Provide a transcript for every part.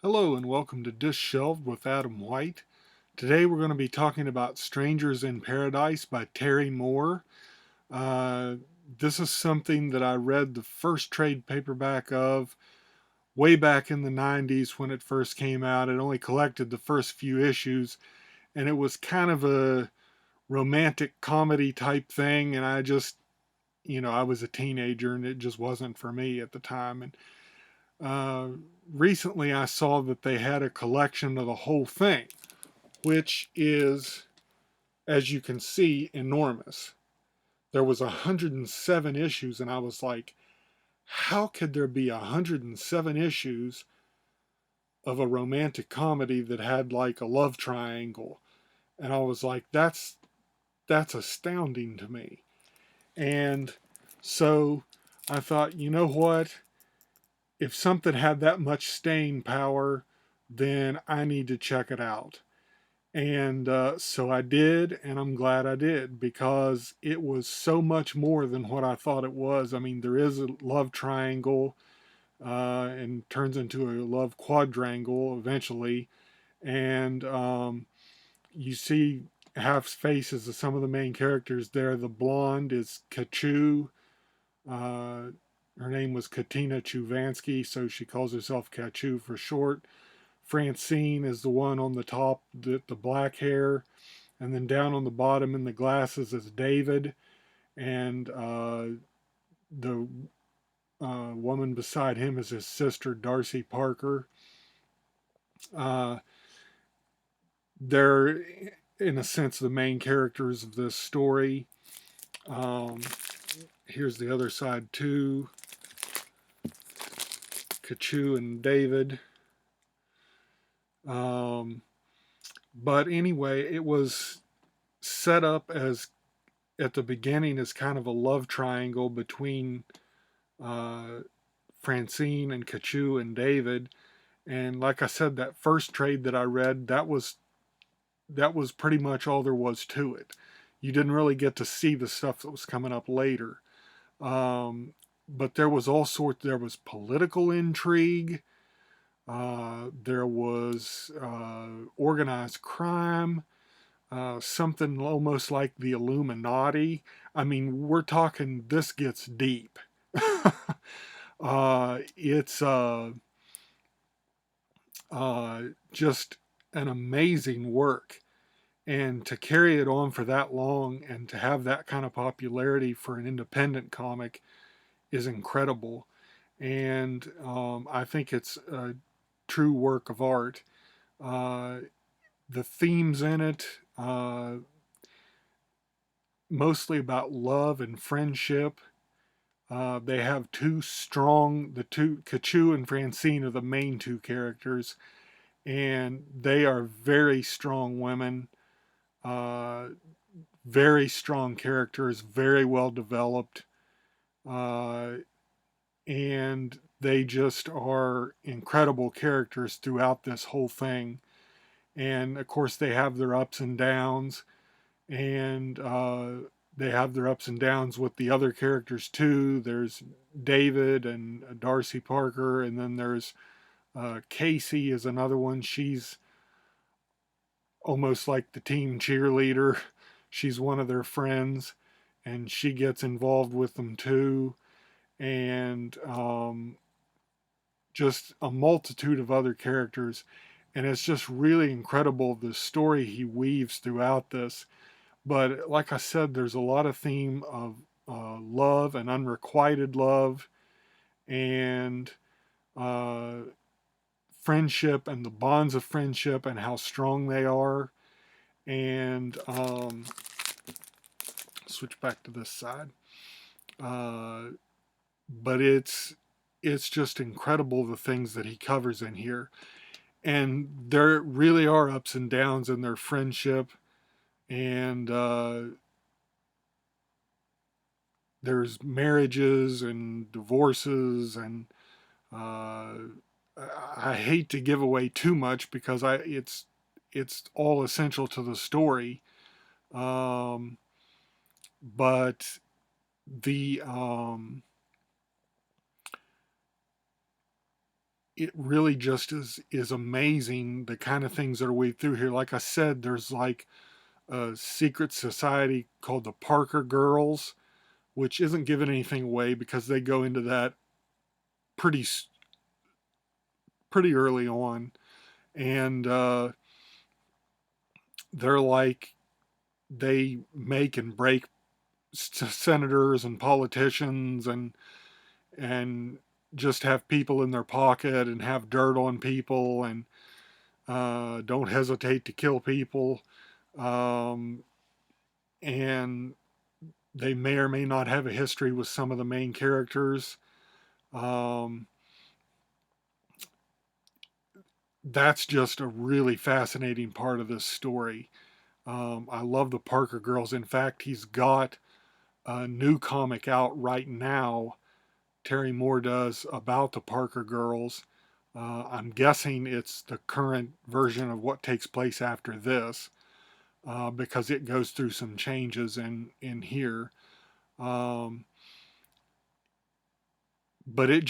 Hello and welcome to Diskshelved with Adam White. Today we're going to be talking about Strangers in Paradise by Terry Moore. Uh, this is something that I read the first trade paperback of way back in the 90s when it first came out. It only collected the first few issues, and it was kind of a romantic comedy type thing, and I was a teenager and it just wasn't for me at the time. And uh, recently I saw that they had a collection of the whole thing, which is, as you can see, enormous. There was 107 issues, and I was like, how could there be 107 issues of a romantic comedy that had like a love triangle? And I was like, that's astounding to me. And so I thought, you know what? If something had that much staying power, then I need to check it out. And so I did, and I'm glad I did because it was so much more than what I thought it was. I mean, there is a love triangle and turns into a love quadrangle eventually. And you see half faces of some of the main characters there. The blonde is Kachu. Uh, Her name was Katina Chuvansky, so she calls herself Kachu for short. Francine is the one on the top, the black hair, and then down on the bottom in the glasses is David, and the woman beside him is his sister Darcy Parker. Uh, they're, in a sense, the main characters of this story. Um, Here's the other side too: Kachu and David. Um, but anyway, it was set up as at the beginning as kind of a love triangle between uh, Francine and Kachu and David. And like I said, that first trade that I read, that was pretty much all there was to it. You didn't really get to see the stuff that was coming up later. But there was all sorts. There was political intrigue. There was organized crime. Something almost like the Illuminati. I mean, we're talking. This gets deep. It's just an amazing work. And to carry it on for that long and to have that kind of popularity for an independent comic is incredible. And I think it's a true work of art. Uh, the themes in it, mostly about love and friendship. They have the two, Kachu and Francine are the main two characters, and they are very strong women, uh, very strong characters, very well developed, uh, and they just are incredible characters throughout this whole thing. And of course, they have their ups and downs, and they have their ups and downs with the other characters too. There's David and Darcy Parker, and then there's Casey is another one. She's almost like the team cheerleader. She's one of their friends, and she gets involved with them too. And just a multitude of other characters. And it's just really incredible the story he weaves throughout this. But like I said, there's a lot of theme of love and unrequited love and uh, friendship and the bonds of friendship and how strong they are. And switch back to this side. Uh, but it's just incredible the things that he covers in here. And there really are ups and downs in their friendship, and there's marriages and divorces, and uh, I hate to give away too much because it's all essential to the story. Um, but the it really just is amazing the kind of things that are weaved through here. Like I said, there's like a secret society called the Parker Girls, which isn't giving anything away because they go into that pretty pretty early on, and they're like they make and break senators and politicians and just have people in their pocket and have dirt on people and don't hesitate to kill people. Um, and they may or may not have a history with some of the main characters. Um, that's just a really fascinating part of this story. I love the Parker Girls. In fact, he's got a new comic out right now. Terry Moore does about the Parker Girls. I'm guessing it's the current version of what takes place after this, because it goes through some changes in here. Um, but it's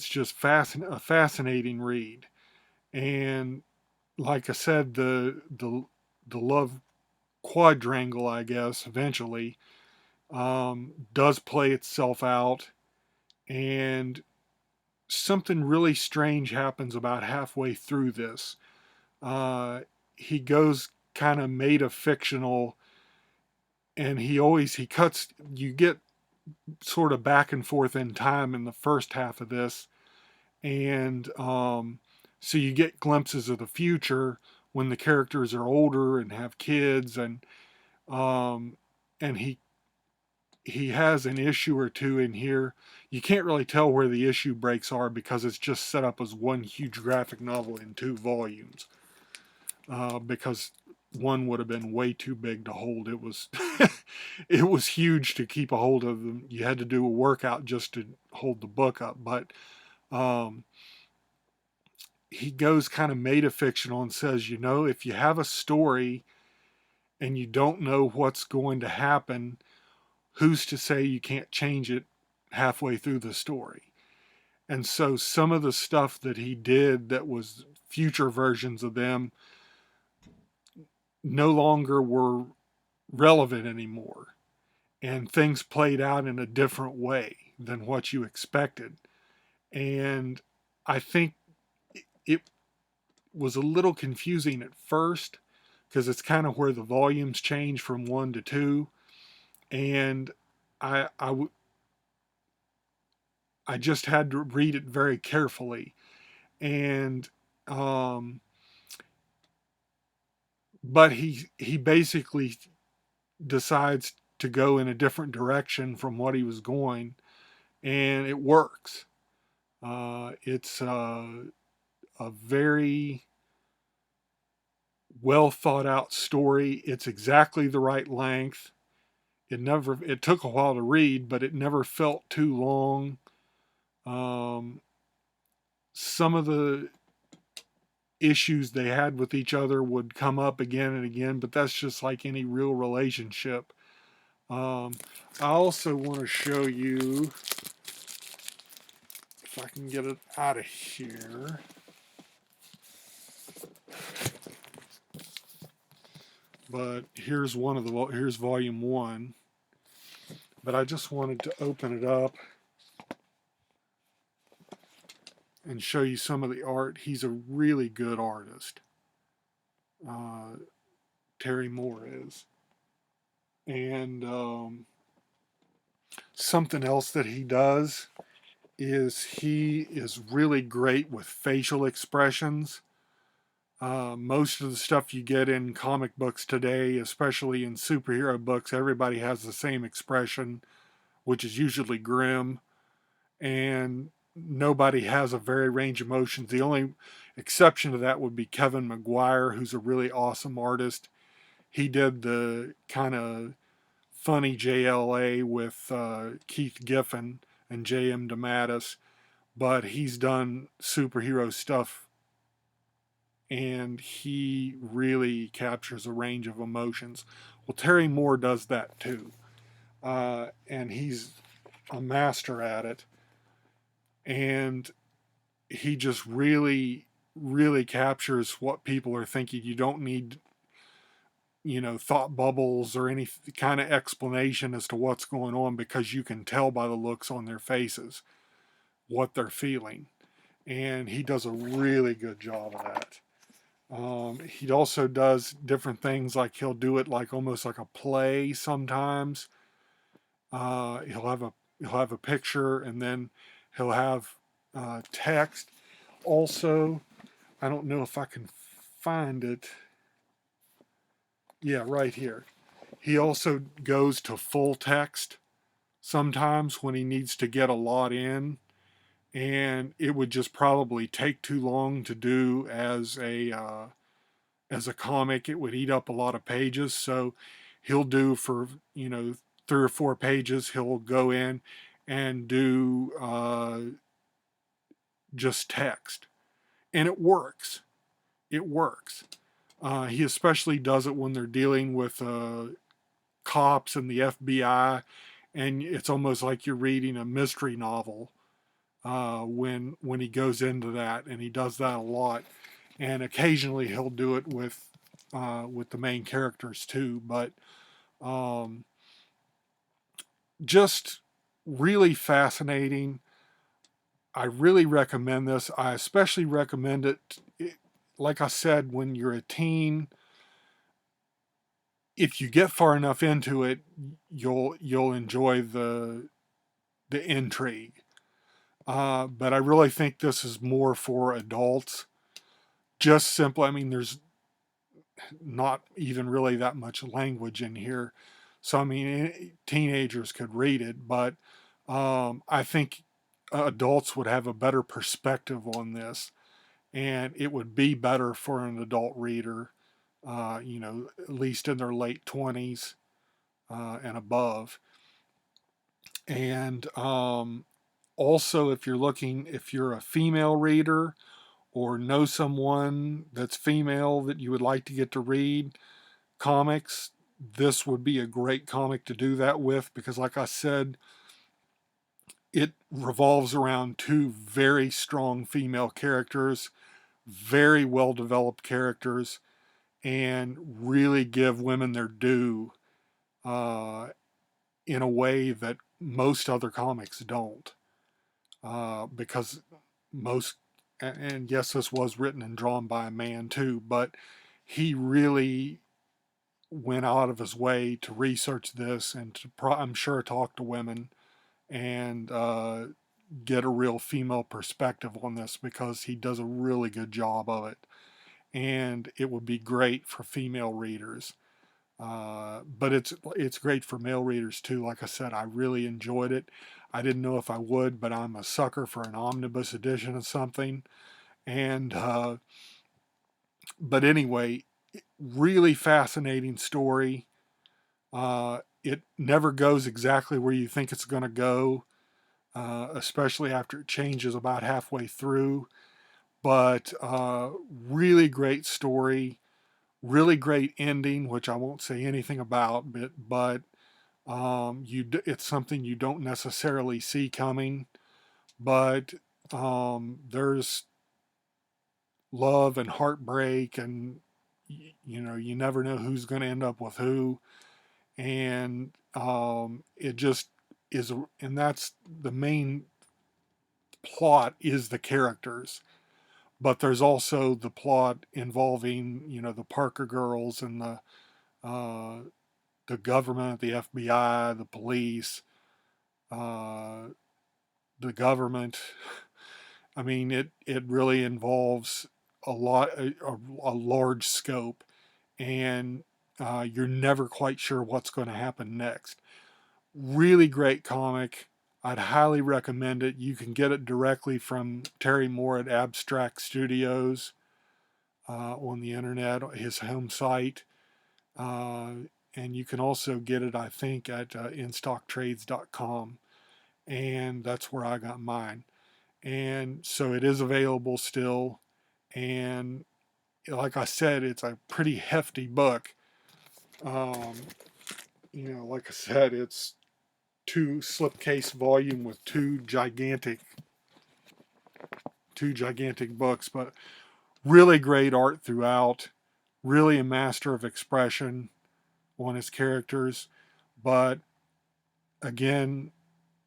just a fascinating read. And like I said, the love quadrangle, I guess, eventually does play itself out, and something really strange happens about halfway through this. Uh, he goes kind of made fictional, and he cuts. You get sort of back and forth in time in the first half of this, and so you get glimpses of the future when the characters are older and have kids, um, and he has an issue or two in here. You can't really tell where the issue breaks are because it's just set up as one huge graphic novel in 2 volumes. Because one would have been way too big to hold. It was it was huge to keep a hold of them. You had to do a workout just to hold the book up. But um, he goes kind of metafictional and says, if you have a story and you don't know what's going to happen, who's to say you can't change it halfway through the story? And so some of the stuff that he did that was future versions of them no longer were relevant anymore. And things played out in a different way than what you expected. And I think it was a little confusing at first because it's kind of where the volumes change from 1 to 2. And I, I, I just had to read it very carefully. And, but he basically decides to go in a different direction from what he was going, and it works. It's a very well thought out story. It's exactly the right length. It took a while to read, but it never felt too long. Um, some of the issues they had with each other would come up again and again, but that's just like any real relationship. Um, I also want to show you, if I can get it out of here. But here's here's volume 1. But I just wanted to open it up and show you some of the art. He's a really good artist. Uh, Terry Moore is. And something else that he does is he is really great with facial expressions. Most of the stuff you get in comic books today, especially in superhero books, everybody has the same expression, which is usually grim, and nobody has a very range of emotions. The only exception to that would be Kevin Maguire, who's a really awesome artist. He did the kind of funny JLA with Keith Giffen and J.M. DeMatteis, but he's done superhero stuff, and he really captures a range of emotions. Well, Terry Moore does that too, and he's a master at it. And he just really, really captures what people are thinking. You don't need, thought bubbles or any kind of explanation as to what's going on, because you can tell by the looks on their faces what they're feeling. And he does a really good job of that. He also does different things, like he'll do it like almost like a play sometimes. He'll have a picture, and then he'll have text. Also, I don't know if I can find it. Yeah, right here. He also goes to full text sometimes when he needs to get a lot in, and it would just probably take too long to do as a comic. It would eat up a lot of pages, so he'll do for 3 or 4 pages. He'll go in and do just text, and it works. It works. He especially does it when they're dealing with cops and the FBI, and it's almost like you're reading a mystery novel when he goes into that, and he does that a lot. And occasionally he'll do it with the main characters too, but um, just really fascinating. I really recommend this. I especially recommend it, like I said, when you're a teen. If you get far enough into it, you'll enjoy the intrigue. But I really think this is more for adults. Just simply, I mean, there's not even really that much language in here, so I mean, teenagers could read it, but I think adults would have a better perspective on this, and it would be better for an adult reader, at least in their late 20s and above. And also, if you're a female reader or know someone that's female that you would like to get to read comics, this would be a great comic to do that with, because, like I said, it revolves around two very strong female characters, very well developed characters, and really give women their due uh, in a way that most other comics don't. Because most, and yes, this was written and drawn by a man too, but he really went out of his way to research this and to, I'm sure, talk to women and get a real female perspective on this, because he does a really good job of it. And it would be great for female readers. But it's great for male readers too. Like I said, I really enjoyed it. I didn't know if I would, but I'm a sucker for an omnibus edition of something. And but anyway, really fascinating story. It never goes exactly where you think it's going to go, especially after it changes about halfway through. But really great story, really great ending, which I won't say anything about, but it's something you don't necessarily see coming. But there's love and heartbreak, and you never know who's going to end up with who, and it just is, and that's the main plot, is the characters. But there's also the plot involving the Parker girls and uh, the government, the FBI, the police, uh, the government. I mean, it really involves a large scope, and you're never quite sure what's going to happen next. Really great comic. I'd highly recommend it. You can get it directly from Terry Moore at Abstract Studios on the internet, his home site. Uh, and you can also get it, I think, at instocktrades.com. And that's where I got mine. And so it is available still. And like I said, it's a pretty hefty book. Um, like I said, it's two slipcase volume with two gigantic books, but really great art throughout. Really a master of expression on his characters. But again,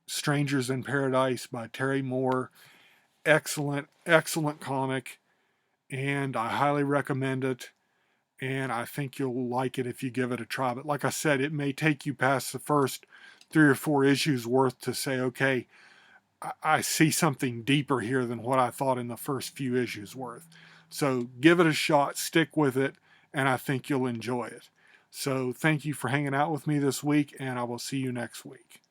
Strangers in Paradise by Terry Moore. Excellent, excellent comic, and I highly recommend it. And I think you'll like it if you give it a try. But like I said, it may take you past the first 3 or 4 issues worth to say, okay, I see something deeper here than what I thought in the first few issues worth. So give it a shot, stick with it, and I think you'll enjoy it. So thank you for hanging out with me this week, and I will see you next week.